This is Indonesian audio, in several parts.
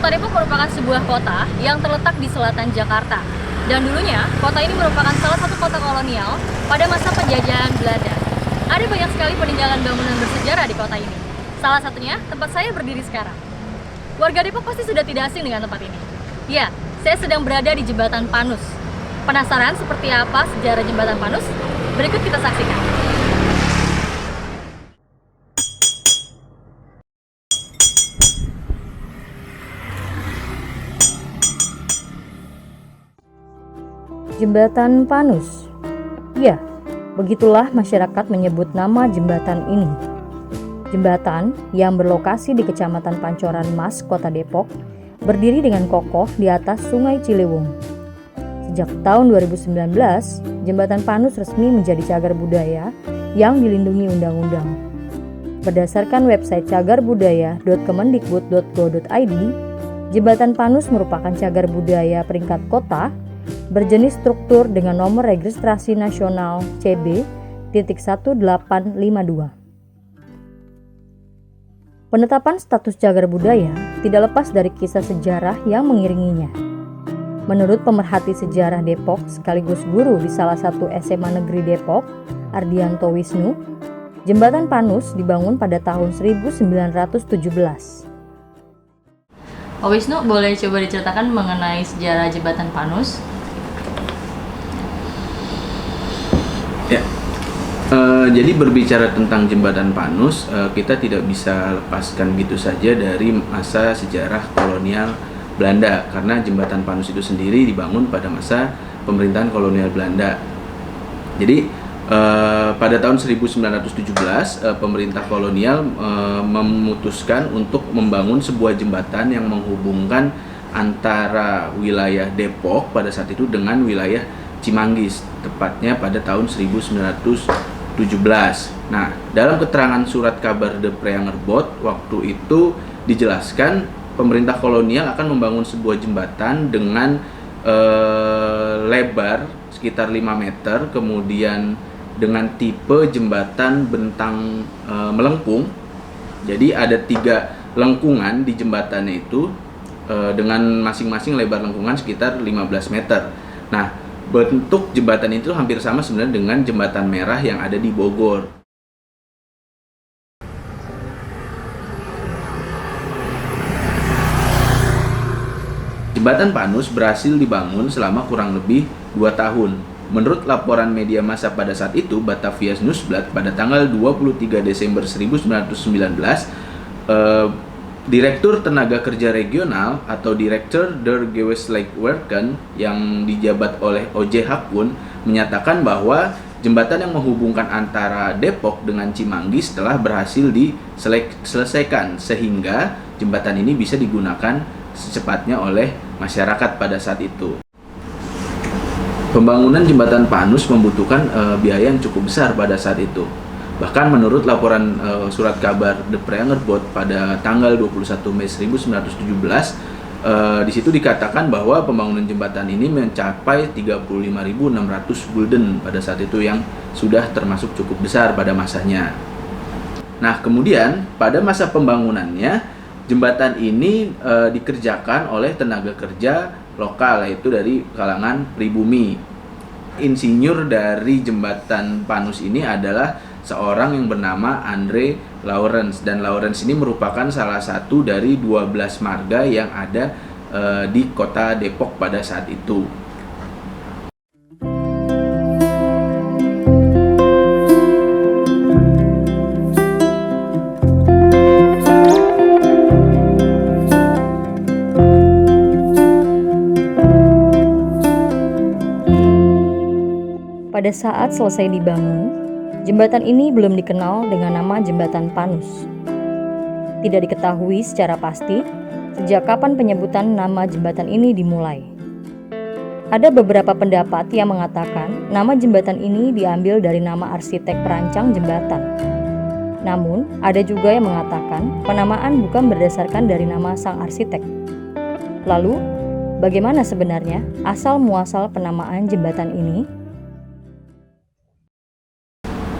Kota Depok merupakan sebuah kota yang terletak di selatan Jakarta. Dan dulunya, kota ini merupakan salah satu kota kolonial pada masa penjajahan Belanda. Ada banyak sekali peninggalan bangunan bersejarah di kota ini. Salah satunya tempat saya berdiri sekarang. Warga Depok pasti sudah tidak asing dengan tempat ini. Ya, saya sedang berada di Jembatan Panus. Penasaran seperti apa sejarah Jembatan Panus? Berikut kita saksikan. Jembatan Panus. Ya, begitulah masyarakat menyebut nama jembatan ini. Jembatan yang berlokasi di Kecamatan Pancoran Mas, Kota Depok, berdiri dengan kokoh di atas Sungai Ciliwung. Sejak tahun 2019, Jembatan Panus resmi menjadi cagar budaya yang dilindungi undang-undang. Berdasarkan website cagarbudaya.kemendikbud.go.id, Jembatan Panus merupakan cagar budaya peringkat kota berjenis struktur dengan nomor registrasi nasional CB.1852. Penetapan status cagar budaya tidak lepas dari kisah sejarah yang mengiringinya. Menurut pemerhati sejarah Depok sekaligus guru di salah satu SMA Negeri Depok, Ardianto Wisnu, Jembatan Panus dibangun pada tahun 1917. Pak Wisnu, boleh coba diceritakan mengenai sejarah Jembatan Panus? Ya, jadi berbicara tentang Jembatan Panus, kita tidak bisa lepaskan gitu saja dari masa sejarah kolonial Belanda, karena Jembatan Panus itu sendiri dibangun pada masa pemerintahan kolonial Belanda. Jadi pada tahun 1917 pemerintah kolonial memutuskan untuk membangun sebuah jembatan yang menghubungkan antara wilayah Depok pada saat itu dengan wilayah Cimanggis, tepatnya pada tahun 1917. Nah, dalam keterangan surat kabar The Preanger Boat waktu itu dijelaskan pemerintah kolonial akan membangun sebuah jembatan dengan lebar sekitar 5 meter, kemudian dengan tipe jembatan bentang melengkung. Jadi ada 3 lengkungan di jembatannya itu dengan masing-masing lebar lengkungan sekitar 15 meter. Nah, bentuk jembatan itu hampir sama sebenarnya dengan jembatan merah yang ada di Bogor. Jembatan Panus berhasil dibangun selama kurang lebih 2 tahun. Menurut laporan media massa pada saat itu, Batavia Nieuwsblad, pada tanggal 23 Desember 1919, Direktur Tenaga Kerja Regional atau Direktur der Gewestelijkwerken yang dijabat oleh O.J. Hakun menyatakan bahwa jembatan yang menghubungkan antara Depok dengan Cimanggis telah berhasil diselesaikan, sehingga jembatan ini bisa digunakan secepatnya oleh masyarakat pada saat itu. Pembangunan Jembatan Panus membutuhkan biaya yang cukup besar pada saat itu. Bahkan menurut laporan surat kabar The Preanger Boat pada tanggal 21 Mei 1917, di situ dikatakan bahwa pembangunan jembatan ini mencapai 35.600 gulden pada saat itu, yang sudah termasuk cukup besar pada masanya. Nah, kemudian pada masa pembangunannya, jembatan ini dikerjakan oleh tenaga kerja lokal, yaitu dari kalangan pribumi. Insinyur dari Jembatan Panus ini adalah seorang yang bernama Andre Lawrence, dan Lawrence ini merupakan salah satu dari 12 marga yang ada di kota Depok pada saat itu. Pada saat selesai dibangun, jembatan ini belum dikenal dengan nama Jembatan Panus. Tidak diketahui secara pasti sejak kapan penyebutan nama jembatan ini dimulai. Ada beberapa pendapat yang mengatakan nama jembatan ini diambil dari nama arsitek perancang jembatan. Namun, ada juga yang mengatakan penamaan bukan berdasarkan dari nama sang arsitek. Lalu, bagaimana sebenarnya asal-muasal penamaan jembatan ini?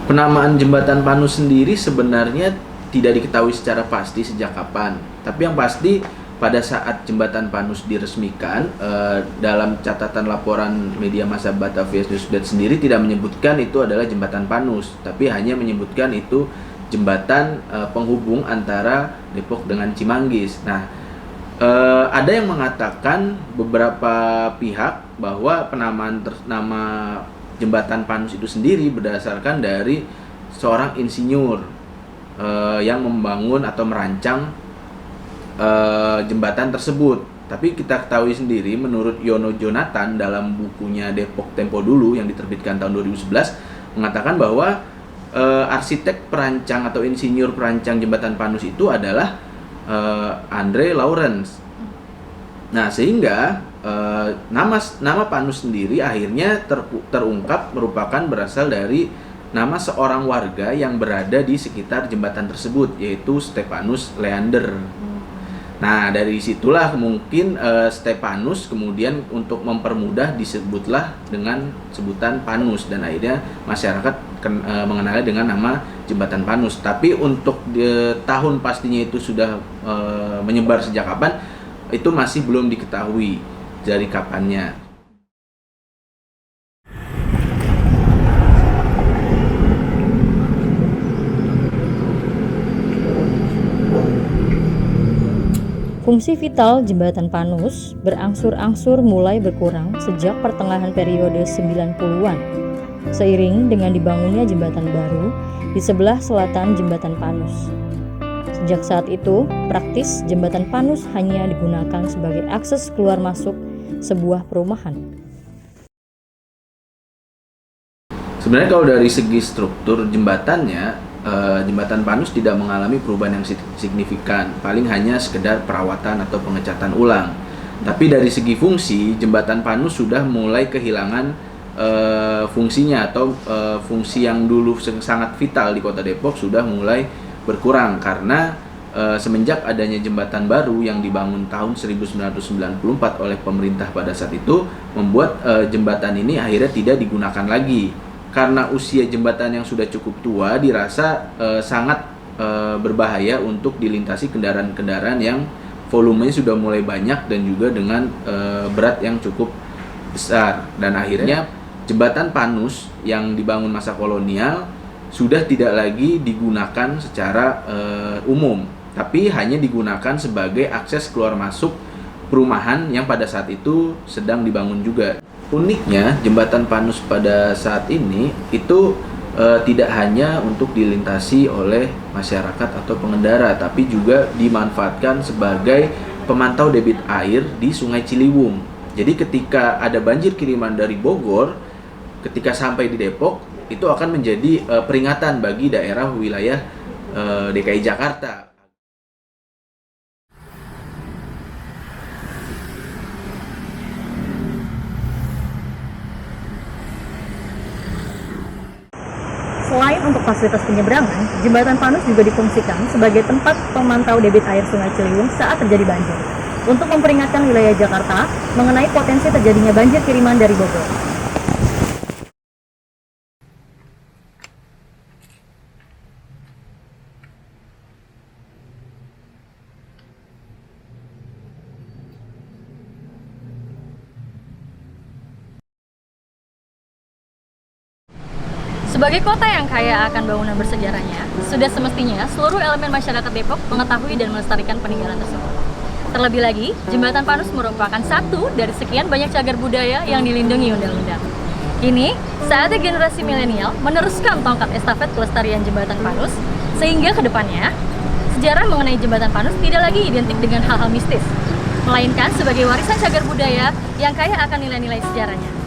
Penamaan Jembatan Panus sendiri sebenarnya tidak diketahui secara pasti sejak kapan. Tapi yang pasti pada saat jembatan Panus diresmikan, dalam catatan laporan media massa Batavia Newsdesk sendiri tidak menyebutkan itu adalah jembatan Panus, tapi hanya menyebutkan itu jembatan penghubung antara Depok dengan Cimanggis. Nah, ada yang mengatakan beberapa pihak bahwa penamaan nama jembatan Panus itu sendiri berdasarkan dari seorang insinyur yang membangun atau merancang jembatan tersebut. Tapi kita ketahui sendiri, menurut Yono Jonathan dalam bukunya Depok Tempo Dulu yang diterbitkan tahun 2011 mengatakan bahwa arsitek perancang atau insinyur perancang jembatan Panus itu adalah Andre Lawrence. Nah, sehingga nama Panus sendiri akhirnya terungkap merupakan berasal dari nama seorang warga yang berada di sekitar jembatan tersebut, yaitu Stepanus Leander. Nah, dari situlah mungkin Stepanus kemudian untuk mempermudah disebutlah dengan sebutan Panus, dan akhirnya masyarakat mengenalnya dengan nama jembatan Panus. Tapi untuk tahun pastinya itu sudah menyebar sejak kapan, itu masih belum diketahui dari kapannya. Fungsi vital jembatan Panus berangsur-angsur mulai berkurang sejak pertengahan periode 90-an, seiring dengan dibangunnya jembatan baru di sebelah selatan jembatan Panus. Sejak saat itu, praktis jembatan Panus hanya digunakan sebagai akses keluar masuk sebuah perumahan. Sebenarnya kalau dari segi struktur jembatannya, jembatan Panus tidak mengalami perubahan yang signifikan, paling hanya sekedar perawatan atau pengecatan ulang. Tapi dari segi fungsi, jembatan Panus sudah mulai kehilangan fungsinya, atau fungsi yang dulu sangat vital di Kota Depok sudah mulai berkurang karena semenjak adanya jembatan baru yang dibangun tahun 1994 oleh pemerintah pada saat itu, membuat jembatan ini akhirnya tidak digunakan lagi. Karena usia jembatan yang sudah cukup tua dirasa sangat berbahaya untuk dilintasi kendaraan-kendaraan yang volumenya sudah mulai banyak dan juga dengan berat yang cukup besar. Dan akhirnya jembatan Panus yang dibangun masa kolonial sudah tidak lagi digunakan secara umum, tapi hanya digunakan sebagai akses keluar masuk perumahan yang pada saat itu sedang dibangun juga. Uniknya, jembatan Panus pada saat ini itu tidak hanya untuk dilintasi oleh masyarakat atau pengendara, tapi juga dimanfaatkan sebagai pemantau debit air di Sungai Ciliwung. Jadi ketika ada banjir kiriman dari Bogor, ketika sampai di Depok, itu akan menjadi peringatan bagi daerah wilayah DKI Jakarta. Selain untuk fasilitas penyeberangan, jembatan Panus juga difungsikan sebagai tempat pemantau debit air Sungai Ciliwung saat terjadi banjir, untuk memperingatkan wilayah Jakarta mengenai potensi terjadinya banjir kiriman dari Bogor. Sebagai kota yang kaya akan bangunan bersejarahnya, sudah semestinya seluruh elemen masyarakat Depok mengetahui dan melestarikan peninggalan tersebut. Terlebih lagi, jembatan Panus merupakan satu dari sekian banyak cagar budaya yang dilindungi undang-undang. Kini, saatnya generasi milenial meneruskan tongkat estafet pelestarian jembatan Panus, sehingga ke depannya, sejarah mengenai jembatan Panus tidak lagi identik dengan hal-hal mistis, melainkan sebagai warisan cagar budaya yang kaya akan nilai-nilai sejarahnya.